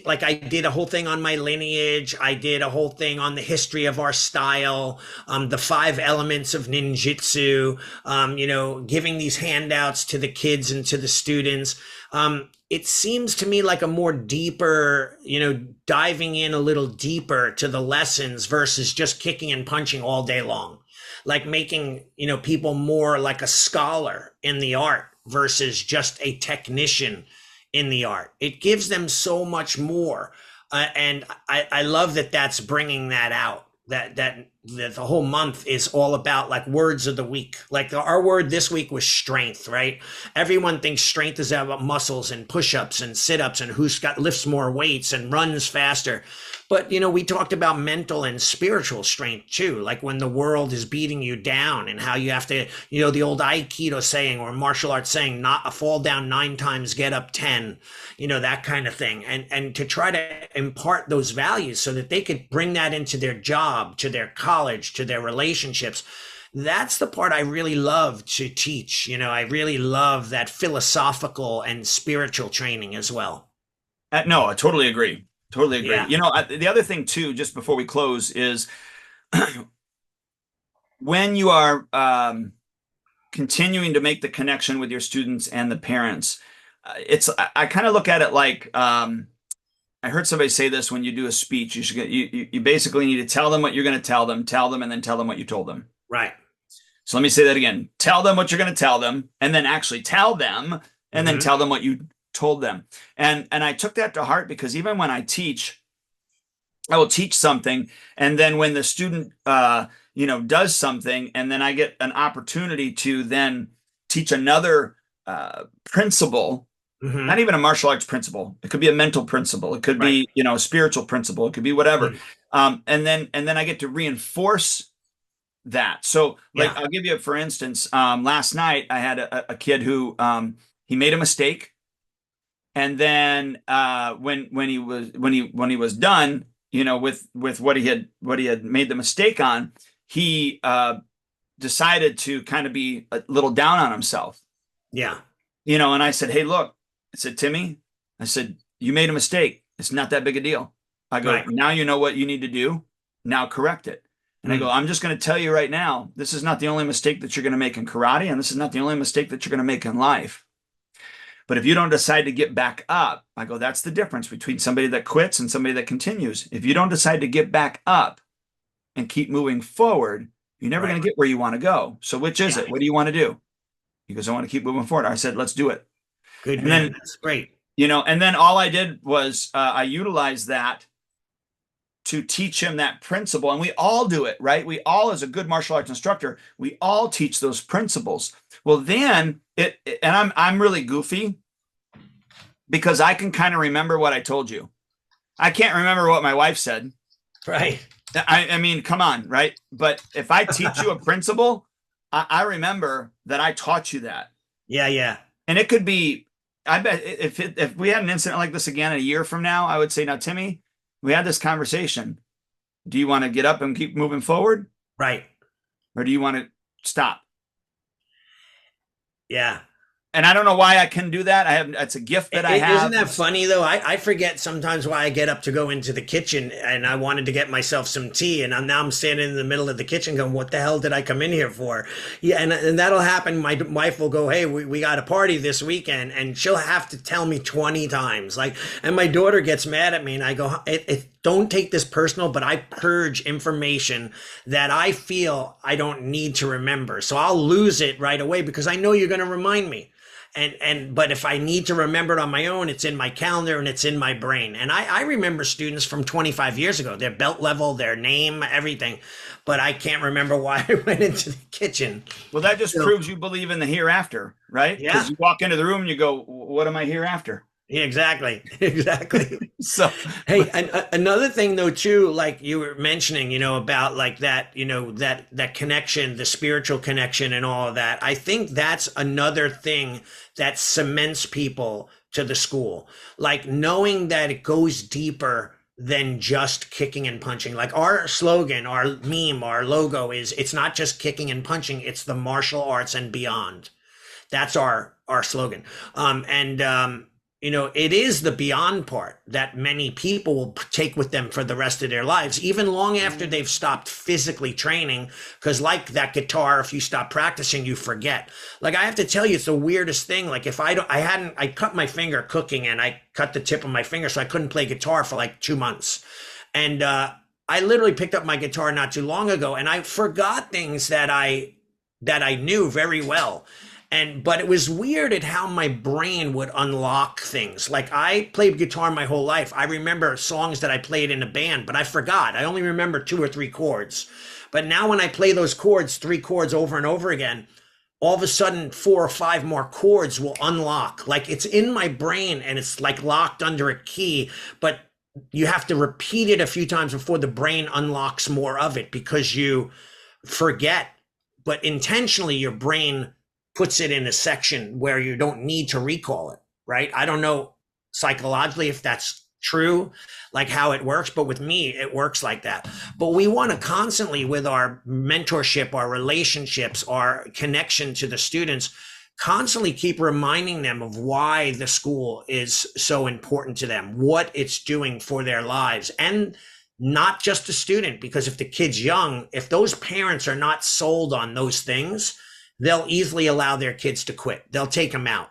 like I did a whole thing on my lineage. I did a whole thing on the history of our style, the 5 elements of ninjutsu, giving these handouts to the kids and to the students. It seems to me like a more deeper, diving in a little deeper to the lessons versus just kicking and punching all day long, like making, people more like a scholar in the art versus just a technician in the art. It gives them so much more. And I love that that's bringing that out, that the whole month is all about like words of the week. Like our word this week was strength, right? Everyone thinks strength is about muscles and push-ups and sit-ups and lifts more weights and runs faster. But we talked about mental and spiritual strength too, like when the world is beating you down and how you have to, the old Aikido saying or martial arts saying, not a fall down 9 times, get up 10, that kind of thing. And to try to impart those values so that they could bring that into their job, to their college, to their relationships. That's the part I really love to teach. I really love that philosophical and spiritual training as well. No, I totally agree. Totally agree. Yeah. The other thing too, just before we close, is when you are continuing to make the connection with your students and the parents, I kind of look at it like I heard somebody say this: when you do a speech, you basically need to tell them what you're going to tell them, and then tell them what you told them. Right. So let me say that again: tell them what you're going to tell them, and then actually tell them, and then Mm-hmm. tell them what you told them. And I took that to heart because even when I teach, I will teach something, and then when the student does something, and then I get an opportunity to then teach another principle, not Mm-hmm. even a martial arts principle. It could be a mental principle. It could Right. be, a spiritual principle. It could be whatever. Mm. And then I get to reinforce that. So, like, Yeah. I'll give you, for instance, last night I had a kid who he made a mistake, and then when he was done, with what he had made the mistake on, he decided to kind of be a little down on himself. Yeah. And I said, "Hey, look," I said, "Timmy," I said, "you made a mistake. It's not that big a deal." I go, Right. "Now you know what you need to do. Now correct it." And I go, Mm. "I'm just going to tell you right now, this is not the only mistake that you're going to make in karate, and this is not the only mistake that you're going to make in life. But if you don't decide to get back up," I go, "that's the difference between somebody that quits and somebody that continues. If you don't decide to get back up and keep moving forward, you're never Right. going to get where you want to go. So which is Yeah. it? What do you want to do?" He goes, "I want to keep moving forward." I said, "Let's do it." Good And man. then, That's great. and then all I did was I utilized that to teach him that principle. And we all do it, right? We all, as a good martial arts instructor, we all teach those principles. Well, then and I'm really goofy because I can kind of remember what I told you. I can't remember what my wife said. Right. I mean, come on, right? But if I teach you a principle, I remember that I taught you that. Yeah. Yeah. And it could be, I bet if we had an incident like this again a year from now, I would say, "Now, Timmy, we had this conversation. Do you want to get up and keep moving forward, Right. or do you want to stop? Yeah. And I don't know why I can do that. I have, it's a gift that I Isn't have. that funny though? I forget sometimes why I get up to go into the kitchen and I wanted to get myself some tea and now I'm standing in the middle of the kitchen going, what the hell did I come in here for? Yeah, and that'll happen. My wife will go, hey, we got a party this weekend, and she'll have to tell me 20 times. Like, and my daughter gets mad at me and I go, don't take this personal, but I purge information that I feel I don't need to remember. So I'll lose it right away because I know you're going to remind me. But if I need to remember it on my own, it's in my calendar and it's in my brain. And I remember students from 25 years ago, their belt level, their name, everything, but I can't remember why I went into the kitchen. Well, that just So, proves you believe in the hereafter, right? yeah. Because you walk into the room and you go, what am I hereafter? Yeah, exactly. Exactly. So, Hey, and another thing though too, like you were mentioning, about like that, that connection, the spiritual connection and all of that. I think that's another thing that cements people to the school. Like knowing that it goes deeper than just kicking and punching. Like our slogan, our meme, our logo is it's not just kicking and punching, it's the martial arts and beyond. That's our slogan. It is the beyond part that many people will take with them for the rest of their lives, even long after they've stopped physically training. Because, like that guitar, if you stop practicing, you forget. Like I have to tell you, it's the weirdest thing. Like if I cut my finger cooking, and I cut the tip of my finger, so I couldn't play guitar for like 2 months. And I literally picked up my guitar not too long ago, and I forgot things that I knew very well. But it was weird at how my brain would unlock things. Like I played guitar my whole life. I remember songs that I played in a band, but I forgot. I only remember 2 or 3 chords. But now when I play those chords, 3 chords over and over again, all of a sudden 4 or 5 more chords will unlock. Like it's in my brain and it's like locked under a key, but you have to repeat it a few times before the brain unlocks more of it because you forget. But intentionally, your brain puts it in a section where you don't need to recall it, right? I don't know psychologically if that's true, like how it works, but with me, it works like that. But we want to constantly, with our mentorship, our relationships, our connection to the students, constantly keep reminding them of why the school is so important to them, what it's doing for their lives, and not just the student, because if the kid's young, if those parents are not sold on those things, they'll easily allow their kids to quit. They'll take them out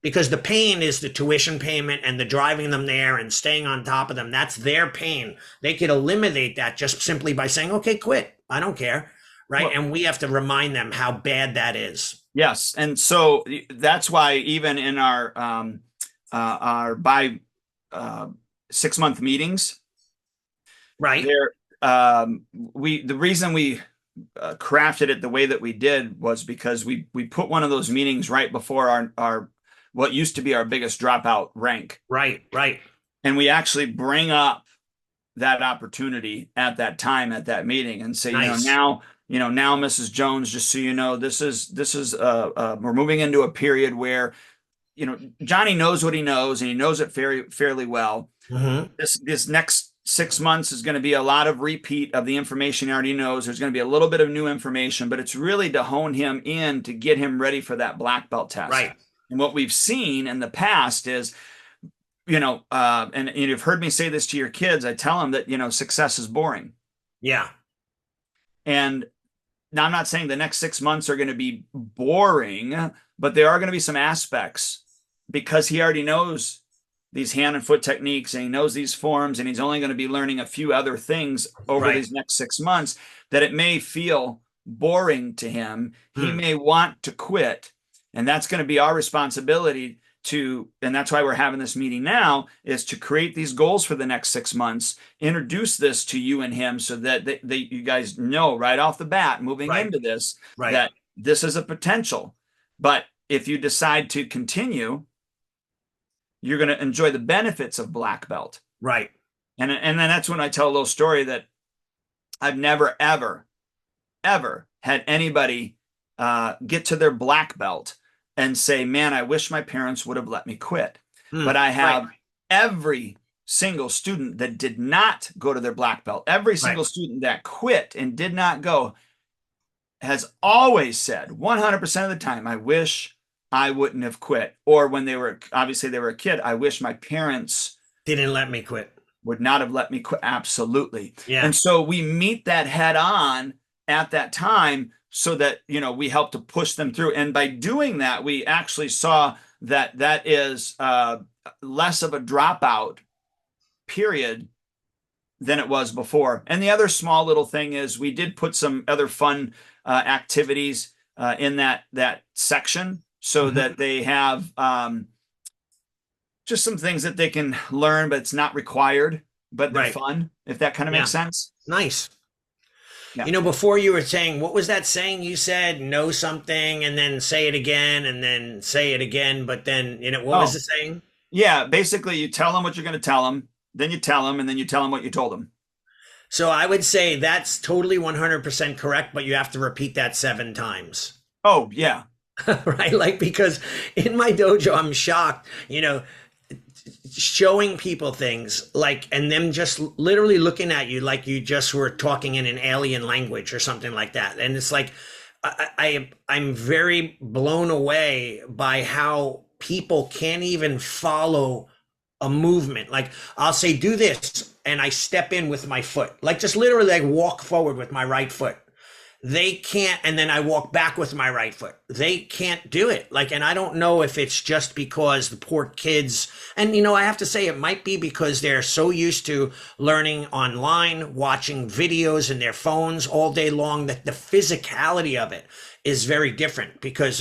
because the pain is the tuition payment and the driving them there and staying on top of them. That's their pain. They could eliminate that just simply by saying, okay, quit. I don't care. Right. well, And we have to remind them how bad that is. yes. And so that's why even in our by 6 month meetings, Right. there, the reason we crafted it the way that we did was because we put one of those meetings right before our what used to be our biggest dropout rank, Right. Right. and we actually bring up that opportunity at that time at that meeting and say, Nice. now, Mrs. Jones, just so you know, this is we're moving into a period where Johnny knows what he knows and he knows it fairly well. Mm-hmm. This next 6 months is going to be a lot of repeat of the information he already knows. There's going to be a little bit of new information, but it's really to hone him in to get him ready for that black belt test. Right. And what we've seen in the past is, and you've heard me say this to your kids. I tell them that, success is boring. Yeah. And now I'm not saying the next 6 months are going to be boring, but there are going to be some aspects because he already knows these hand and foot techniques and he knows these forms and he's only going to be learning a few other things over Right. these next 6 months that it may feel boring to him. He may want to quit. And that's going to be our responsibility and that's why we're having this meeting now, is to create these goals for the next 6 months, introduce this to you and him so that you guys know right off the bat moving Right. into this, Right. that this is a potential. But if you decide to continue, you're going to enjoy the benefits of black belt. Right. And then that's when I tell a little story that I've never, ever, ever had anybody get to their black belt and say, man, I wish my parents would have let me quit. But I have Right. every single student that did not go to their black belt, every Right. single student that quit and did not go has always said 100% of the time, I wish I wouldn't have quit. Or when they were, obviously they were a kid, I wish my parents Didn't let me quit. would not have let me quit. Absolutely. Yeah. And so we meet that head on at that time so that, we help to push them through. And by doing that, we actually saw that that is less of a dropout period than it was before. And the other small little thing is we did put some other fun activities in that section so Hmm. that they have just some things that they can learn, but it's not required, but they're Right. fun, if that kind of makes Yeah. sense. Nice. Yeah. Before you were saying, what was that saying you said? Know something and then say it again and then say it again. But then, what was Oh, the saying? yeah. Basically, you tell them what you're going to tell them, then you tell them, and then you tell them what you told them. So I would say that's totally 100% correct, but you have to repeat that 7 times. Oh, yeah. Right? Like, because in my dojo, I'm shocked, showing people things like, and them just literally looking at you like you just were talking in an alien language or something like that. And it's like, I'm very blown away by how people can't even follow a movement. Like, I'll say, do this, and I step in with my foot, like just literally like walk forward with my right foot. They can't, and then I walk back with my right foot. They can't do it. Like, and I don't know if it's just because the poor kids, and I have to say it might be because they're so used to learning online, watching videos in their phones all day long, that the physicality of it is very different. Because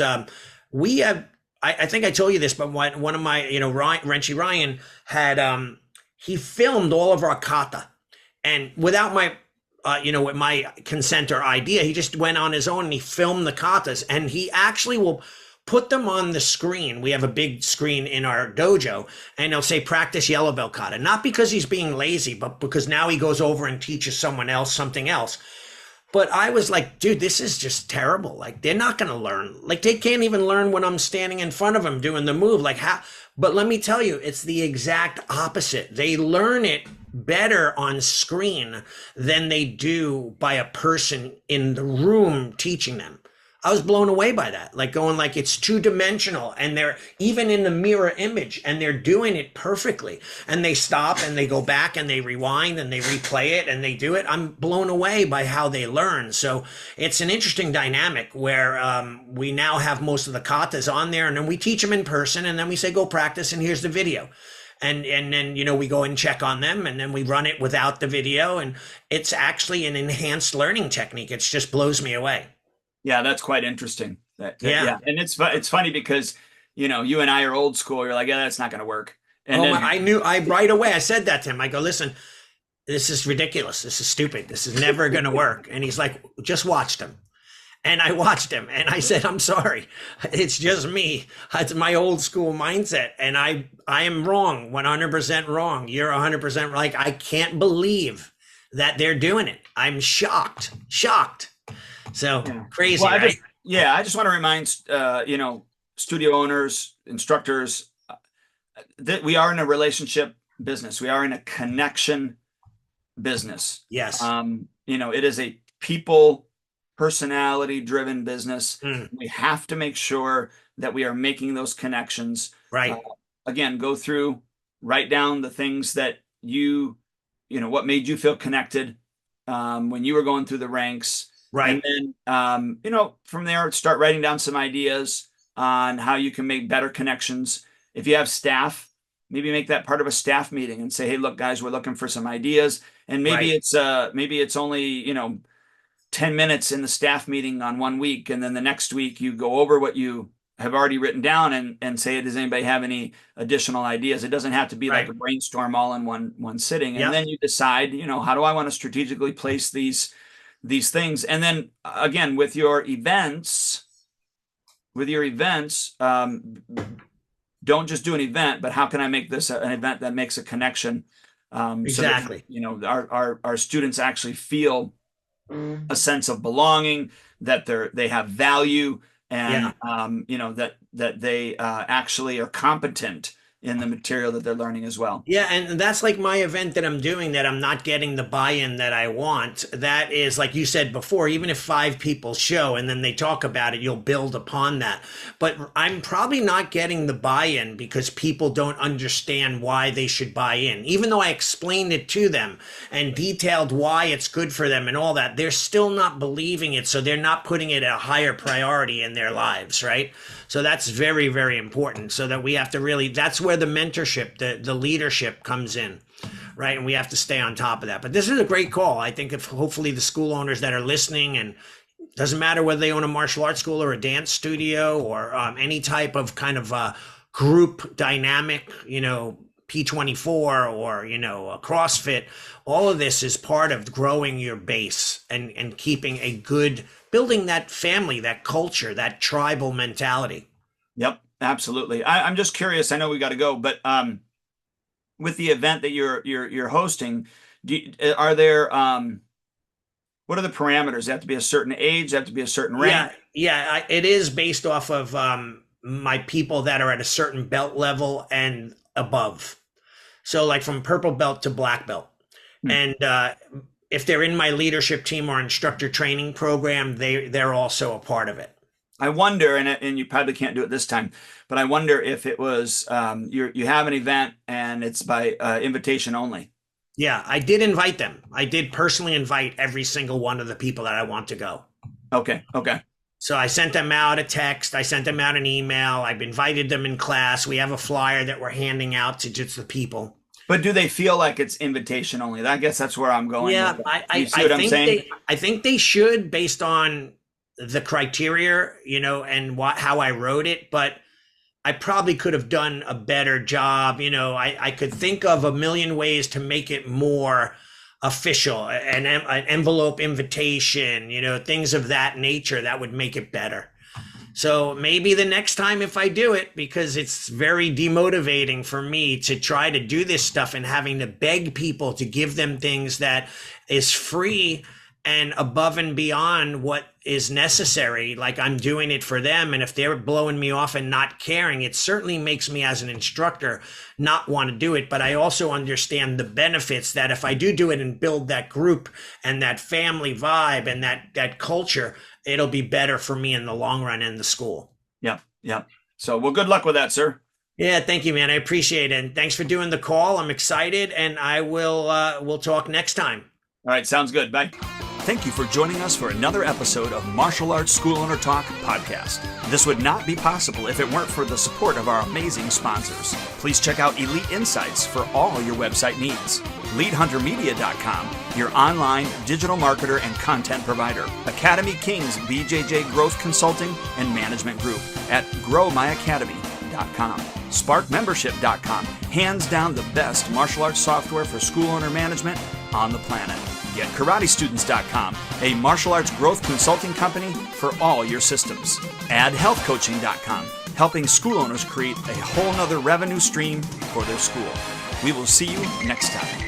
we have, I think I told you this, but one of my, Renchi Ryan had, he filmed all of our kata, and without my with my consent or idea, he just went on his own and he filmed the katas, and he actually will put them on the screen. We have a big screen in our dojo, and he'll say practice yellow belt kata, not because he's being lazy, but because now he goes over and teaches someone else something else. But I was like, dude, this is just terrible. Like, they're not going to learn. Like, they can't even learn when I'm standing in front of them doing the move. Like, how? But let me tell you, it's the exact opposite. They learn it better on screen than they do by a person in the room teaching them. I was blown away by that. Like, going like it's 2 dimensional, and they're even in the mirror image, and they're doing it perfectly. And they stop and they go back and they rewind and they replay it and they do it. I'm blown away by how they learn. So it's an interesting dynamic where we now have most of the katas on there, and then we teach them in person, and then we say, go practice, and here's the video. And then we go and check on them, and then we run it without the video, and it's actually an enhanced learning technique. It just blows me away. Yeah, that's quite interesting. Yeah. Yeah, and it's funny because you and I are old school. You're like, yeah, that's not going to work. And Oh my! then I knew. I right away. I said that to him. I go, listen, this is ridiculous. This is stupid. This is never going to work. And he's like, just watch them. And I watched him, and I said, I'm sorry. It's just me. It's my old school mindset, and I am wrong, 100% wrong. You're 100% like, I can't believe that they're doing it. I'm shocked, shocked. So yeah. crazy, Well, right? I just want to remind studio owners, instructors that we are in a relationship business. We are in a connection business. Yes. It is a people personality driven business. Mm, We have to make sure that we are making those connections. Uh, right. Again, go through, write down the things that what made you feel connected when you were going through the ranks. And Right. then, from there, start writing down some ideas on how you can make better connections. If you have staff, maybe make that part of a staff meeting and say, hey, look, guys, we're looking for some ideas. And Right. maybe it's only, 10 minutes in the staff meeting on one week. And then the next week you go over what you have already written down and say, does anybody have any additional ideas? It doesn't have to be like Right. a brainstorm all in one sitting. And Yep. then you decide, how do I want to strategically place these things? And then again, with your events, don't just do an event, but how can I make this an event that makes a connection? So that Exactly. our students actually feel a sense of belonging, that they have value, Yeah. and that they actually are competent in the material that they're learning as well. Yeah, and that's like my event that I'm doing that I'm not getting the buy-in that I want. That is, like you said before, even if 5 people show and then they talk about it, you'll build upon that. But I'm probably not getting the buy-in because people don't understand why they should buy in. Even though I explained it to them and detailed why it's good for them and all that, they're still not believing it. So they're not putting it at a higher priority in their lives, right? So that's very, very important. So that we have to really, that's where the mentorship, the leadership comes in, right? And we have to stay on top of that. But this is a great call. I think if hopefully the school owners that are listening, and doesn't matter whether they own a martial arts school or a dance studio or any type of kind of group dynamic, P24 or, a CrossFit, all of this is part of growing your base and keeping a good, building that family, that culture, that tribal mentality. Yep, absolutely. I'm just curious. I know we got to go, but with the event that you're hosting, are there what are the parameters? They have to be a certain age, they have to be a certain rank. Yeah, it is based off of my people that are at a certain belt level and above. So like from purple belt to black belt. And if they're in my leadership team or instructor training program, they're also a part of it. I wonder, and you probably can't do it this time, but I wonder if it was you have an event and it's by invitation only. Yeah, I did invite them. I did personally invite every single one of the people that I want to go. Okay. So I sent them out a text. I sent them out an email. I've invited them in class. We have a flyer that we're handing out to just the people. But do they feel like it's invitation only? I guess that's where I'm going. Yeah, you see what I'm saying? I think they should, based on the criteria, and how I wrote it. But I probably could have done a better job. I could think of a million ways to make it more official, an envelope invitation, things of that nature that would make it better. So maybe the next time if I do it, because it's very demotivating for me to try to do this stuff and having to beg people to give them things that is free and above and beyond what is necessary, like I'm doing it for them. And if they're blowing me off and not caring, it certainly makes me as an instructor not want to do it. But I also understand the benefits that if I do it and build that group and that family vibe and that culture, it'll be better for me in the long run in the school. Yep. So, well, good luck with that, sir. Yeah, thank you, man. I appreciate it. And thanks for doing the call. I'm excited, and I will we'll talk next time. All right, sounds good. Bye. Thank you for joining us for another episode of Martial Arts School Owner Talk podcast. This would not be possible if it weren't for the support of our amazing sponsors. Please check out Elite Insights for all your website needs. LeadHunterMedia.com, your online digital marketer and content provider. Academy Kings BJJ Growth Consulting and Management Group at GrowMyAcademy.com. SparkMembership.com, hands down the best martial arts software for school owner management on the planet. GetKarateStudents.com, a martial arts growth consulting company for all your systems. AddHealthCoaching.com, helping school owners create a whole nother revenue stream for their school. We will see you next time.